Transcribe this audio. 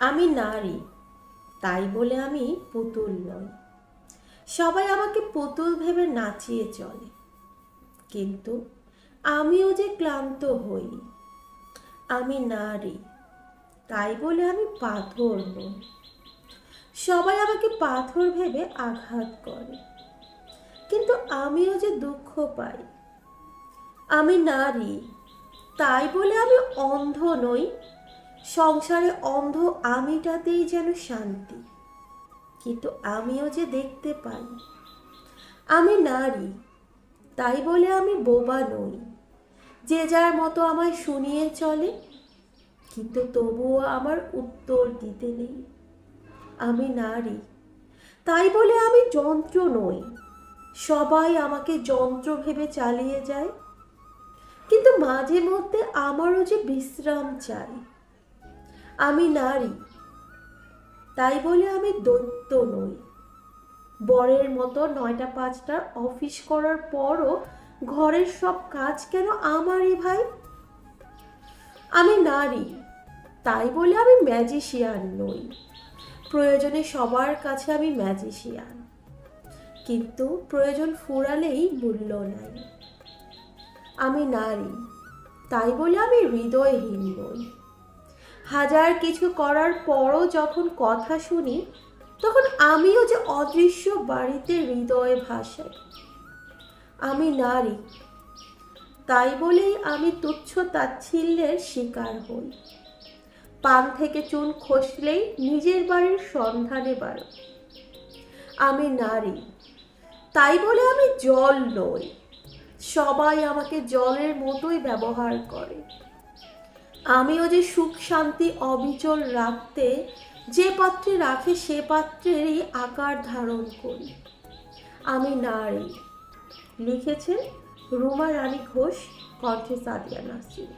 আমি নারী, তাই বলে আমি পুতুল নই। সবাই আমাকে পুতুল ভেবে নাচিয়ে চলে, কিন্তু আমিও যে ক্লান্ত হই। আমি নারী, তাই বলে আমি পাথর নই। সবাই আমাকে পাথর ভেবে আঘাত করে, কিন্তু আমিও যে দুঃখ পাই। আমি নারী, তাই বলে আমি অন্ধ নই। সংসারে অন্ধ আমিটাতেই যেন শান্তি, কিন্তু আমিও যে দেখতে পাই। আমি নারী, তাই বলে আমি বোবা নই। যে যার মতো আমায় শুনিয়ে চলে, কিন্তু তবুও আমার উত্তর দিতে নেই। আমি নারী, তাই বলে আমি যন্ত্র নই। সবাই আমাকে যন্ত্র ভেবে চালিয়ে যায়, কিন্তু মাঝে মধ্যে আমারও যে বিশ্রাম চাই। আমি নারী, তাই বলে আমি দৈত্য নই। বরের মতো ৯টা ৫টার অফিস করার পরও ঘরের সব কাজ কেন আমারই ভাই। আমি নারী, তাই বলে আমি ম্যাজিশিয়ান নই। প্রয়োজনে সবার কাছে আমি ম্যাজিশিয়ান, কিন্তু প্রয়োজন ফুরালেই মূল্য নাই। আমি নারী, তাই বলে আমি হৃদয়হীন নই। হাজার কিছু করার পরও যখন কথা শুনি, তখন আমিও যে অদৃশ্য বাড়িতে হৃদয়ে ভাসাই। আমি নারী, তাই বলেই আমি তুচ্ছ তাচ্ছিল্যের শিকার হই। পান থেকে চুন খসলেই নিজের বাড়ির সন্ধানে বাড়ি। আমি নারী, তাই বলে আমি জল নই। সবাই আমাকে জলের মতোই ব্যবহার করে। আমিও যে সুখ শান্তি অবিচল রাখতে যে পাত্রে রাখে সে পাত্রেরই আকার ধারণ করি। আমি নারী। লিখেছেন রুমা রানী ঘোষ, কণ্ঠে সাদিয়া নাসরিন।